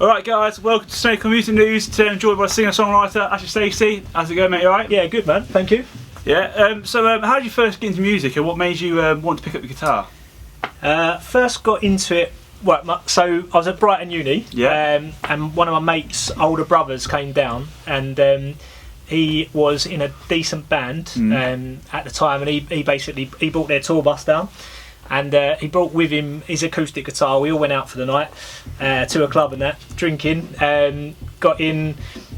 Alright guys, welcome to Snake on Music News. Today I'm joined by singer-songwriter Ashley Stacey. How's it going, mate? Alright? Yeah, good man, thank you. Yeah, how did you first get into music and what made you want to pick up the guitar? First got into it, so I was at Brighton Uni, Yeah. and one of my mates' older brothers came down, and he was in a decent band at the time, and he brought their tour bus down, and he brought with him his acoustic guitar. We all went out for the night to a club and that, drinking, got in,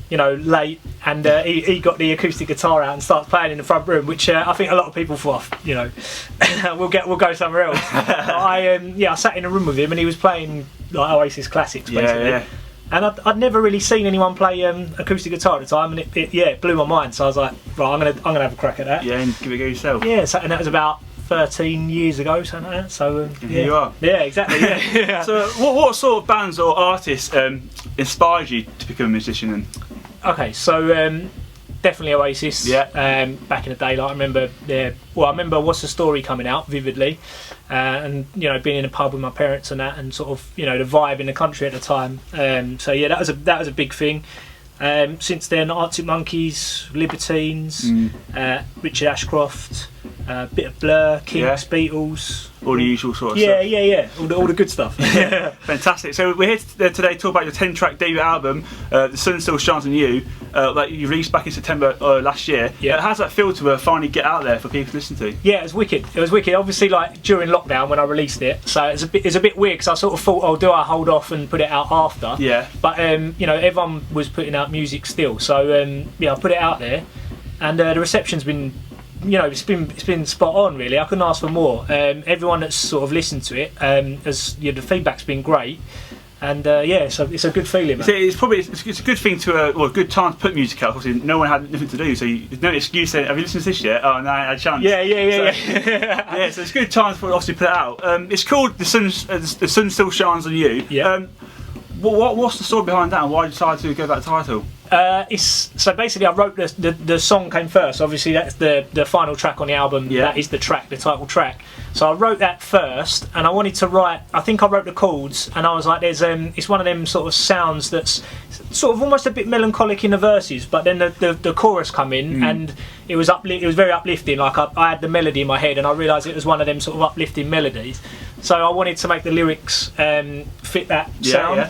late, and he got the acoustic guitar out and started playing in the front room, which I think a lot of people thought, we'll go somewhere else. I sat in a room with him and he was playing like Oasis classics basically. Yeah. And I'd never really seen anyone play acoustic guitar at the time, and it blew my mind. So I was like, right, I'm gonna have a crack at that. Yeah, and give it a go yourself. Yeah, and that was about 13 years ago, something like that. So here you are. Yeah, exactly. Yeah. So what sort of bands or artists inspired you to become a musician then? Okay, so definitely Oasis. Yeah. Back in the day, like I remember What's the Story coming out vividly, and being in a pub with my parents and that, and sort of the vibe in the country at the time. So yeah, that was a big thing. Since then, Arctic Monkeys, Libertines, Richard Ashcroft, a bit of Blur, Kinks, Beatles. All the usual sort of stuff. Yeah. All the good stuff. Fantastic. So we're here today to talk about your 10-track debut album, The Sun Still Shines on You, that you released back in September last year. Yeah. How's that feel to finally get out there for people to listen to? Yeah, it was wicked. Obviously, like during lockdown when I released it, so it's a bit weird because I sort of thought, oh, do I hold off and put it out after? Yeah. But everyone was putting out music still, so I put it out there, and the reception's been. It's been spot on really. I couldn't ask for more. Everyone that's sort of listened to it, the feedback's been great, and so it's a good feeling. Man. It's a good thing a good time to put music out. Obviously, no one had nothing to do, so there's no excuse saying, "Have you listened to this yet?" Oh no, I had a chance. Yeah. Yeah, so it's a good time for obviously put it out. It's called The Sun Still Shines on You. Yeah. What's the story behind that, and why did you decide to go that title? So basically I wrote the song came first. Obviously that's the final track on the album. Yeah. That is the title track. So I wrote that first, and I wanted to write. I think I wrote the chords, and I was like, "There's it's one of them sort of sounds that's sort of almost a bit melancholic in the verses, but then the chorus come in, and it was very uplifting. Like I had the melody in my head, and I realised it was one of them sort of uplifting melodies. So I wanted to make the lyrics fit that sound." Yeah.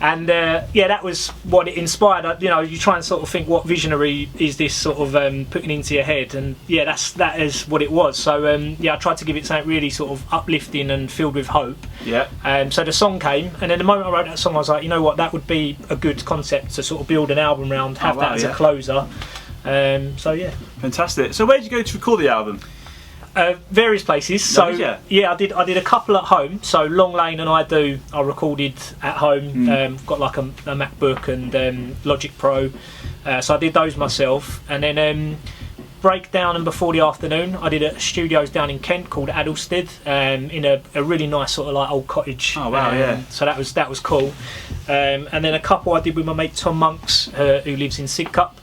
And that was what it inspired. You try and sort of think, what visionary is this sort of putting into your head, and that is what it was. So I tried to give it something really sort of uplifting and filled with hope. Yeah. So the song came, and then the moment I wrote that song, I was like, you know what, that would be a good concept to sort of build an album around, have that as a closer. Fantastic. So where did you go to record the album? Various places. So I did a couple at home. So Long Lane and I recorded at home. Got like a MacBook and Logic Pro. So I did those myself, and then Breakdown and Before the Afternoon I did at studios down in Kent called Addlestead, in a really nice sort of like old cottage. Oh wow, yeah. So that was cool. And then a couple I did with my mate Tom Monks, who lives in Sidcup.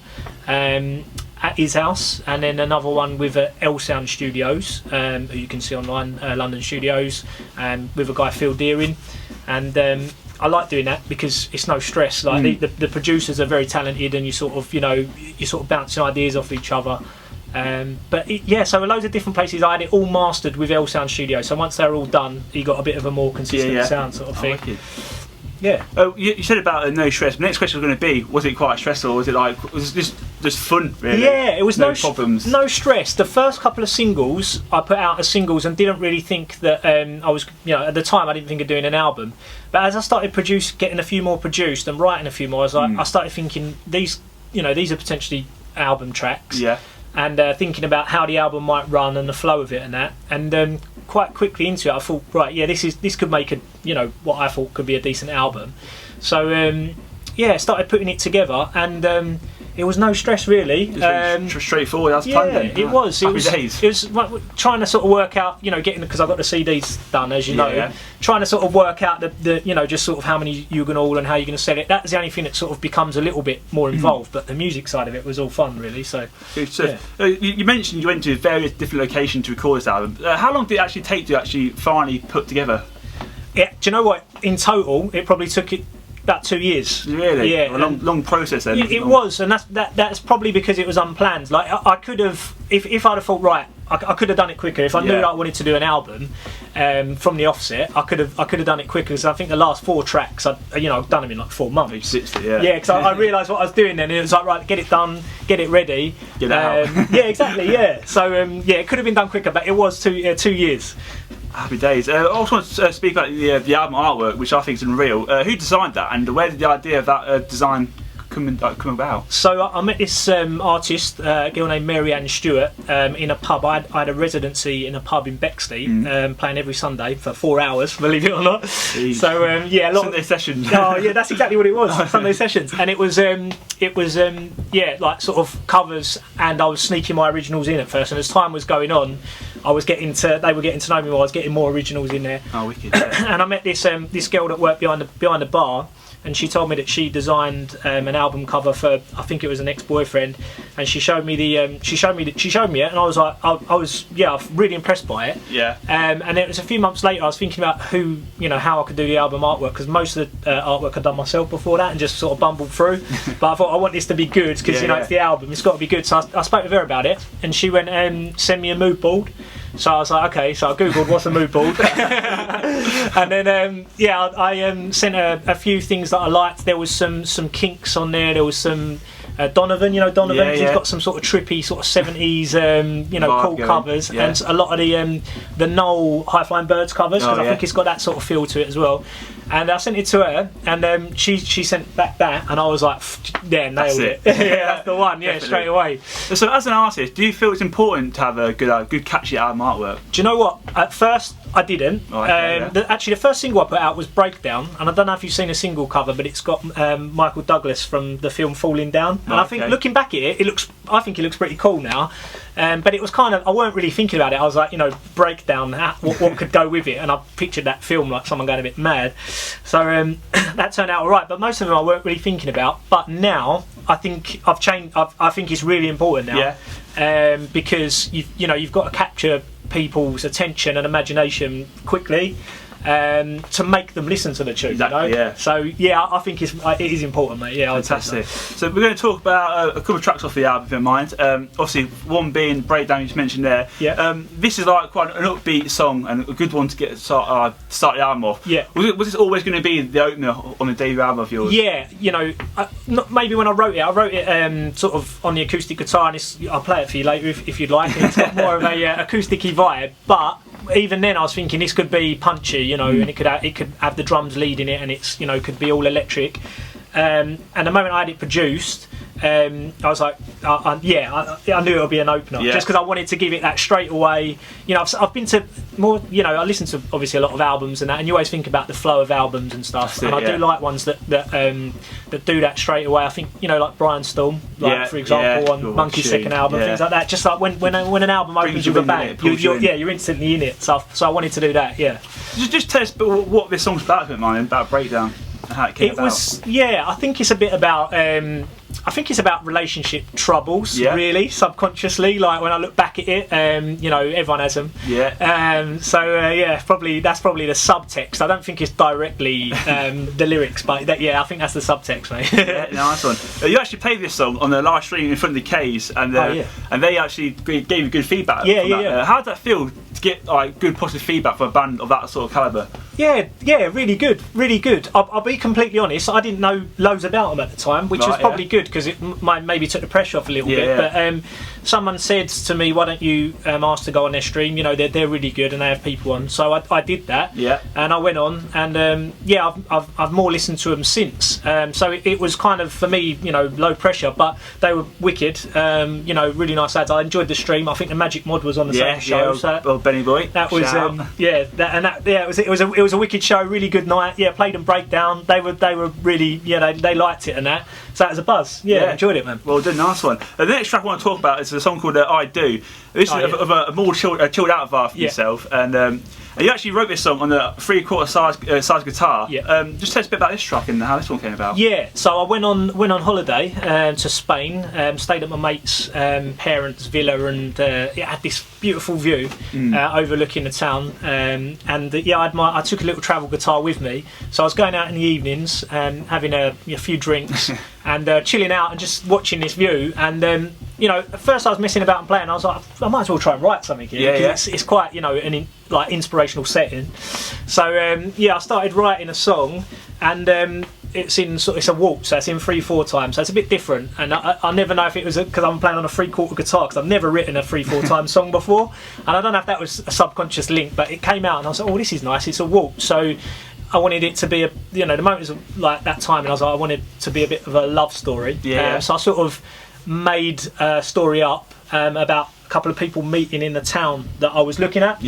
At his house, and then another one with L Sound Studios, who you can see online, London Studios, with a guy Phil Deering, and I like doing that because it's no stress. Like the producers are very talented, and you sort of bouncing ideas off each other. So loads of different places. I had it all mastered with L Sound Studios. So once they're all done, you got a bit of a more consistent sound sort of thing. Like it. Yeah. Oh, you said about no stress. The next question was going to be: was it quite stressful? Or was it just fun? Really? Yeah, it was no problems. No stress. The first couple of singles I put out as singles, and didn't really think that I was. At the time I didn't think of doing an album. But as I started getting a few more produced and writing a few more, I started thinking these are potentially album tracks. Yeah. And thinking about how the album might run and the flow of it and that, and quite quickly into it I thought, right, this could make what I thought could be a decent album. So started putting it together, and it was no stress really. Straightforward. That's planned then. It was. Happy days. It was trying to sort of work out, because I got the CDs done, as you know. Trying to sort of work out the just sort of how many you're going to all and how you're going to sell it. That's the only thing that sort of becomes a little bit more involved. But the music side of it was all fun, really. So. You mentioned you went to various different locations to record this album. How long did it actually take to actually finally put together? Yeah. Do you know what? In total, it probably took it about 2 years. Really? Yeah. A long process then. It was, and that's probably because it was unplanned. Like I could have, if I'd have thought, right, I could have done it quicker. If I knew that I wanted to do an album from the offset, I could have done it quicker. Because I think the last 4 tracks, I've done them in like 4 months. Yeah, because I realised what I was doing then, and it was like, right, get it done, get it ready. Get out. Yeah, exactly. Yeah. So it could have been done quicker, but it was 2 years. Happy days. I also want to speak about the album artwork, which I think is unreal. Who designed that, and where did the idea of that design come about? So I met this artist, a girl named Mary Ann Stewart, in a pub. I had a residency in a pub in Bexley, playing every Sunday for 4 hours, believe it or not. Jeez. So a lot Sunday sessions. Oh yeah, that's exactly what it was. Sunday sessions, and it was like sort of covers, and I was sneaking my originals in at first. And as time was going on, they were getting to know me more. I was getting more originals in there. Oh, wicked. And I met this girl that worked behind the bar. And she told me that she designed an album cover for, I think it was an ex-boyfriend, and she showed me it, and I was like, I was really impressed by it. Yeah. And it was a few months later I was thinking about how I could do the album artwork, because most of the artwork I'd done myself before that and just sort of bumbled through. But I thought I want this to be good because it's the album, it's got to be good. So I spoke with her about it, and she went, send me a mood board. So I was like, okay. So I googled what's a mood board, and then I sent her a few things that I liked. There was some Kinks on there. There was some Donovan. Donovan. Yeah, He's got some sort of trippy, sort of 70s, cool going. covers, and a lot of the Noel High Flying Birds covers, because I think it's got that sort of feel to it as well. And I sent it to her, and she sent back that, and I was like, yeah, nailed it. Yeah, that's the one. Yeah, straight away. So, as an artist, do you feel it's important to have a good catchy album artwork? Do you know what? At first, I didn't. Actually, the first single I put out was Breakdown, and I don't know if you've seen a single cover, but it's got Michael Douglas from the film Falling Down. And I think, looking back at it, I think it looks pretty cool now. But it was kind of, I weren't really thinking about it. I was like, Breakdown, what could go with it? And I pictured that film like someone going a bit mad. So that turned out all right. But most of them I weren't really thinking about. But now I think I've changed. I think it's really important now. Yeah. Because you've got to capture people's attention and imagination quickly. To make them listen to the tune. Exactly, yeah. So I think it is important, mate. Yeah, fantastic. So we're going to talk about a couple of tracks off the album, if you don't mind. Obviously, one being Breakdown, you just mentioned there. Yeah. This is like quite an upbeat song and a good one to get start the album off. Yeah. Was this always going to be the opener on the debut album of yours? Yeah. Maybe when I wrote it sort of on the acoustic guitar, and I'll play it for you later if you'd like. It's got more of a acoustic-y vibe, but even then I was thinking this could be punchy, and it could have the drums leading it, and it's could be all electric. And the moment I had it produced, I was like, I knew it would be an opener, just because I wanted to give it that straight away. I've been to more, I listen to obviously a lot of albums and that, and you always think about the flow of albums and stuff. I do like ones that do that straight away. I think like Brian Storm, for example, on Monkey's second album, things like that. Just like when an album opens with a bang, you're instantly in it. So I wanted to do that. Yeah. Just tell us what this song's about, about Breakdown. How it came about. I think it's a bit about relationship troubles, really, subconsciously. Like when I look back at it, everyone has them. Yeah. Probably that's probably the subtext. I don't think it's directly the lyrics, but I think that's the subtext, mate. Yeah, nice one. You actually played this song on the live stream in front of the K's, and they actually gave you good feedback. Yeah. How did that feel to get good positive feedback from a band of that sort of calibre? Yeah, really good. I'll be completely honest, I didn't know loads about them at the time, which was probably good, because it maybe took the pressure off a little bit. But someone said to me, why don't you ask to go on their stream, they're really good and they have people on. So I did that, and I went on, and I've more listened to them since. So it was kind of, for me, low pressure, but they were wicked, really nice lads. I enjoyed the stream. I think the Magic Mod was on the same show. Well, Benny Boy. That was it was a wicked show, really good night. Yeah, played them Breakdown. They were really, they liked it and that. So that was a buzz. Yeah, enjoyed it, man. Well done, nice one. The next track I want to talk about is a song called I Do. This is of a more chilled out vibe for yourself, and You actually wrote this song on a 3/4 size guitar. Yeah. Just tell us a bit about this track and how this one came about. Yeah, so I went on holiday to Spain, stayed at my mate's parents' villa, and it had this beautiful view overlooking the town. I took a little travel guitar with me, so I was going out in the evenings, having a few drinks. And chilling out and just watching this view, and at first I was messing about and playing. I was like, I might as well try and write something here. Yeah. It's quite an inspirational setting. So I started writing a song, and it's a waltz, so it's in 3/4 time, so it's a bit different. And I never know if it was because I'm playing on a 3/4 guitar, because I've never written a 3/4 time song before, and I don't know if that was a subconscious link, but it came out, and I was like, oh, this is nice. It's a waltz, so I wanted it to be the moment was like that time, and I was like, I wanted it to be a bit of a love story. So I sort of made a story up about a couple of people meeting in the town that I was looking at.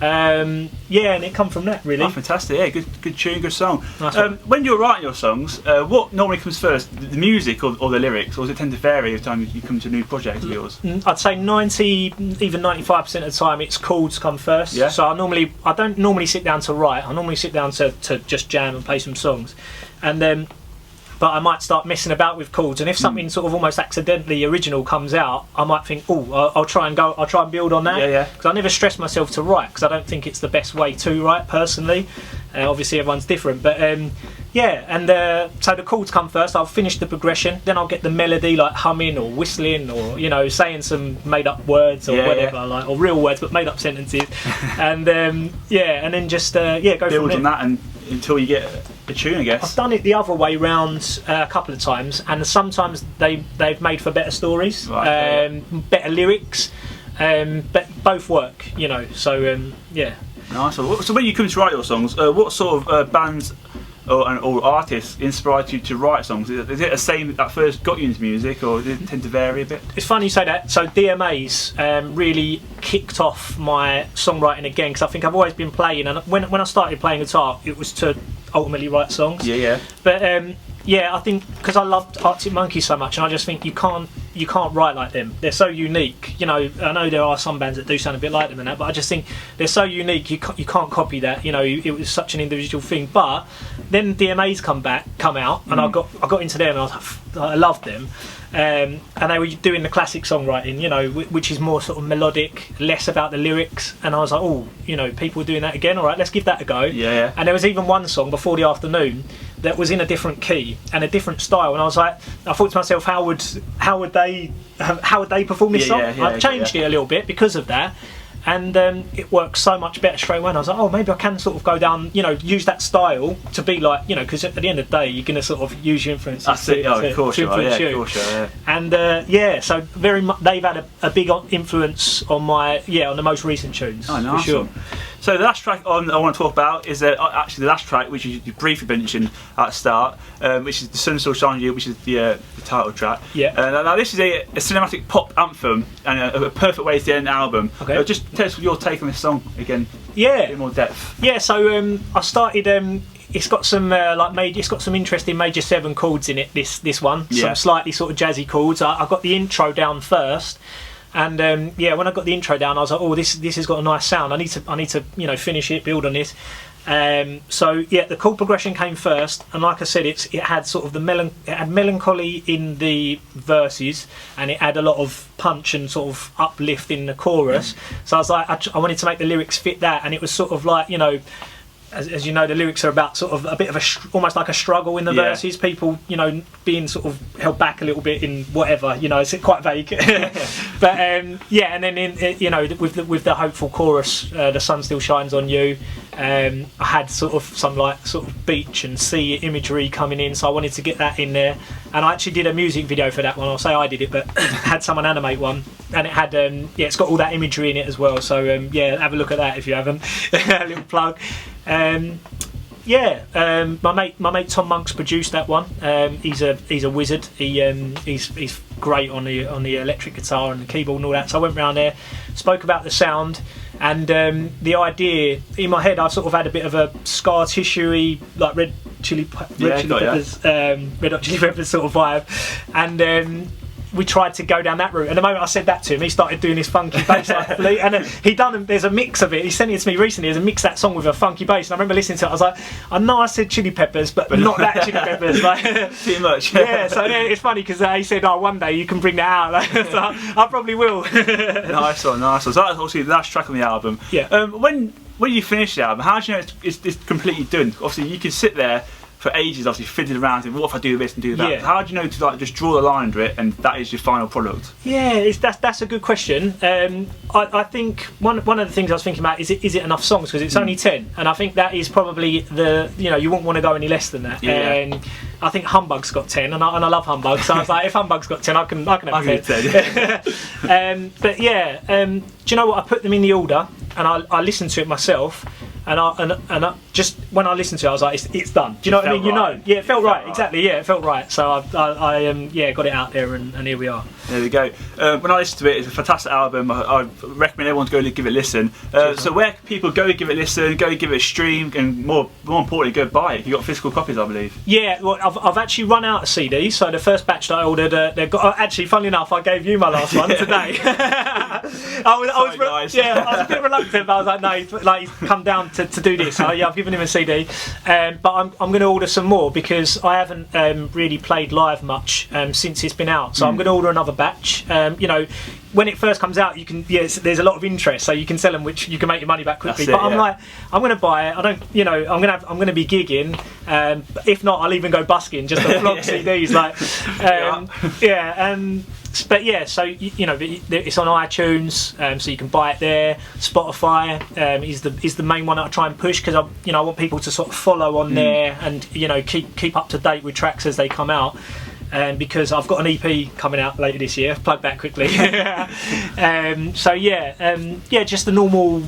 And it come from that, really. Oh, fantastic! Yeah, good tune, good song. Nice when you're writing your songs, what normally comes first, the music or the lyrics, or does it tend to vary every time you come to a new project of yours? I'd say 90, even 95% of the time, it's chords come first. Yeah. So I don't normally sit down to write. I normally sit down to just jam and play some songs, and then. But I might start messing about with chords, and if something sort of almost accidentally original comes out, I might think, I'll try and build on that. Because I never stress myself to write, because I don't think it's the best way to write personally. Obviously, everyone's different, but so the chords come first. I'll finish the progression, then I'll get the melody, like humming or whistling, or saying some made-up words or whatever, like, or real words but made-up sentences, and and then just go build from there. on that until you get a tune, I guess. I've done it the other way round a couple of times, and sometimes they've made for better stories, better lyrics, but both work, So Nice. So when you come to write your songs, what sort of bands or artists inspired you to write songs? Is it the same that first got you into music, or did it tend to vary a bit? It's funny you say that. So DMAs really kicked off my songwriting again, because I think I've always been playing, and when I started playing guitar, it was to ultimately write songs. But I think because I loved Arctic Monkeys so much, and I just think you can't write like them. They're so unique. I know there are some bands that do sound a bit like them and that, but I just think they're so unique. You can't copy that. It was such an individual thing. But then DMAs come out, and I got into them, and I loved them. And they were doing the classic songwriting, which is more sort of melodic, less about the lyrics. And I was like, people are doing that again. All right, let's give that a go. And there was even one song, Before the Afternoon, that was in a different key and a different style. And I thought to myself, how would they perform this song? I've changed it a little bit because of that. And it works so much better straight away. And I was like, maybe I can sort of go down, use that style to be like, because at the end of the day, you're going to sort of use your influences. That's it. Of course you are. Yeah, of course you are. And so very much they've had a big influence on on the most recent tunes. Oh, nice. For sure. So the last track I want to talk about is actually the last track, which you briefly mentioned at the start, which is The Sun Still Shines on You, which is the title track. Now this is a cinematic pop anthem and a perfect way to end the album. Okay. Just tell us your take on this song again. A bit more depth. So I started. It's got some it's got some interesting major 7 chords in it. This one, some slightly sort of jazzy chords. I got the intro down first. And when I got the intro down, I was like, this has got a nice sound. I need to finish it, build on this. The chord progression came first, and like I said, it had sort of it had melancholy in the verses, and it had a lot of punch and sort of uplift in the chorus. So I was like, I wanted to make the lyrics fit that, and it was sort of like, as you know, the lyrics are about sort of a bit of almost like a struggle in the verses. People, being sort of held back a little bit in whatever, it's quite vague. But and then with the hopeful chorus, The Sun Still Shines on You. I had sort of beach and sea imagery coming in, so I wanted to get that in there. And I actually did a music video for that one. I'll say I did it, but had someone animate one, and it had it's got all that imagery in it as well. So have a look at that if you haven't. A little plug. My mate Tom Monk's produced that one. He's a wizard. He's great on the electric guitar and the keyboard and all that. So I went round there, spoke about the sound, and the idea in my head. I sort of had a bit of a scar tissue-y, like Red Hot Chili Peppers sort of vibe, and we tried to go down that route. And the moment I said that to him, he started doing his funky bass like flute. And he done. There's a mix of it. He sent it to me recently. There's a mix that song with a funky bass. And I remember listening to it. I was like, I know I said Chili Peppers, but not that Chili Peppers. Like, too much. Yeah. So it's funny because he said, "Oh, one day you can bring that out." Like, so I probably will. Nice one, nice one. So that's obviously the last track on the album. Yeah. When you finish the album, how do you know it's completely done? Obviously, you can sit there for ages, obviously fiddling around, and what if I do this and do that? Yeah. How do you know to like just draw the line under it, and that is your final product? Yeah, that's a good question. I think one of the things I was thinking about is it enough songs, because it's only 10, and I think that is probably you wouldn't want to go any less than that. Yeah. I think Humbug's got 10, and I love Humbug, so I was like, if Humbug's got 10, I can have 10. But yeah, do you know what? I put them in the order, and I listened to it myself. And I just when I listened to it, I was like, it's done. Do you know what I mean? Right. Yeah, it felt right. Exactly. Yeah, it felt right. So I got it out there, and here we are. There we go. When I listen to it, it's a fantastic album. I recommend everyone to go give it a listen. So where can people go give it a listen, go give it a stream, and more importantly, go buy it? You've got physical copies, I believe. Yeah, well, I've actually run out of CDs. So the first batch that I ordered, they've got. Actually, funnily enough, I gave you my last one today. I was a bit reluctant, but I was like, no, he's come down to do this. So yeah, I've given him a CD, but I'm going to order some more because I haven't really played live much since it's been out. So I'm going to order another batch. When it first comes out, there's a lot of interest, so you can sell them, which you can make your money back quickly. I'm like, I'm going to buy it. I don't, I'm going to be gigging. If not, I'll even go busking just to flog CDs. But yeah, so it's on iTunes, so you can buy it there. Spotify is the main one that I try and push, because I want people to sort of follow on there and keep up to date with tracks as they come out. Because I've got an EP coming out later this year. Plug that quickly. Just the normal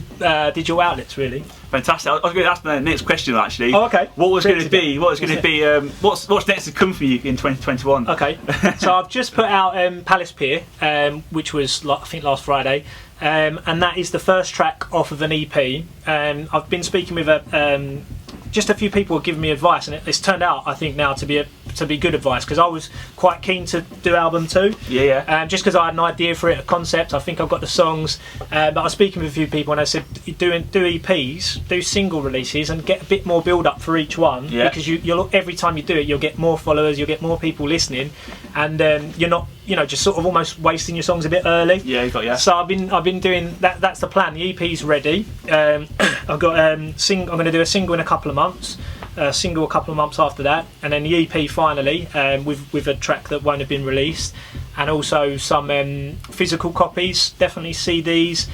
digital outlets, really. Fantastic. I was going to ask my next question actually. Oh, okay. What's next to come for you in 2021? Okay. So I've just put out Palace Pier, which was I think last Friday, and that is the first track off of an EP. I've been speaking with just a few people have given me advice, and it's turned out, I think, now to be good advice, because I was quite keen to do album 2. Yeah. Just because I had an idea for it, a concept. I think I've got the songs, but I was speaking with a few people, and I said, do EPs, do single releases, and get a bit more build up for each one. Yeah. Because you'll every time you do it, you'll get more followers, you'll get more people listening, and you're not just sort of almost wasting your songs a bit early. Yeah, you got. Yeah. So I've been doing that. That's the plan. The EP's ready. I've got I'm going to do a single in a couple of months, a single a couple of months after that, and then the EP finally with a track that won't have been released, and also some physical copies, definitely CDs.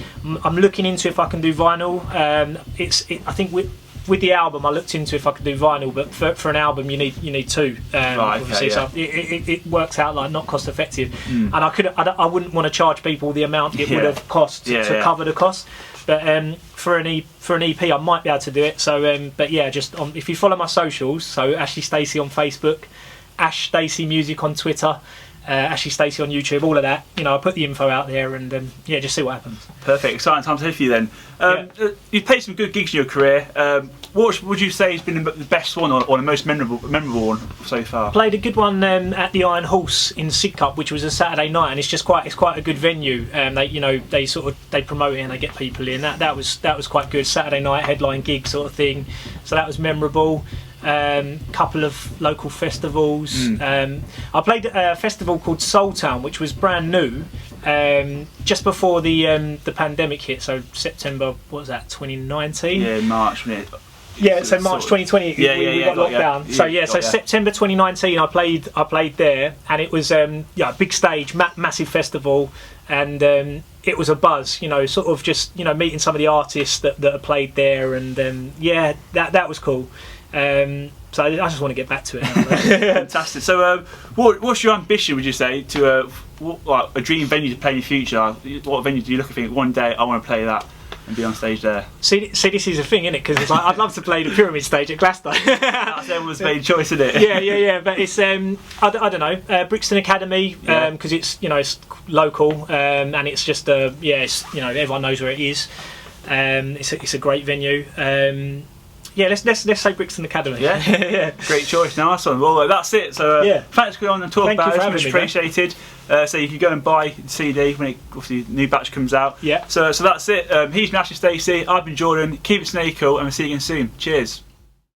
I'm looking into if I can do vinyl. I think with the album, I looked into if I could do vinyl, but for an album you need 2. Obviously, so it works out like not cost effective, and I wouldn't want to charge people the amount it would have cost to cover the cost. But for an EP, I might be able to do it. So, but yeah, just if you follow my socials, so Ashley Stacey on Facebook, Ash Stacey Music on Twitter, Ashley Stacey on YouTube, all of that. I put the info out there, and just see what happens. Perfect, exciting times ahead for you then. You've played some good gigs in your career. What would you say has been the best one or the most memorable one so far? Played a good one at the Iron Horse in Sidcup, which was a Saturday night, and it's quite a good venue. They promote it and they get people in. That was quite good. Saturday night headline gig sort of thing. So that was memorable. Couple of local festivals. I played at a festival called Soul Town, which was brand new, just before the pandemic hit. So September, what was that, 2019? Yeah, March. Yeah, so March 2020 we got locked down. So September 2019 I played there, and it was big stage, massive festival, and it was a buzz, sort of just meeting some of the artists that have played there, and that was cool. So I just want to get back to it. Fantastic. So what's your ambition, would you say, to a dream venue to play in the future? What venue do you look and think, one day I want to play that and be on stage there? See, this is a thing, isn't it? Because it's like, I'd love to play the Pyramid stage at Glasgow. That's everyone's main choice, isn't it? Yeah. But it's I don't know, Brixton Academy, because it's it's local, and it's just everyone knows where it is. It's a great venue. Yeah, let's say Brixton Academy. Yeah, yeah, great choice. Nice one. Well, that's it. So thanks for going on and talking about it. It's much appreciated. So you can go and buy the CD when obviously the new batch comes out. Yeah. So that's it. He's been Ashley Stacey. I've been Jordan. Keep it snake cool, and we'll see you again soon. Cheers.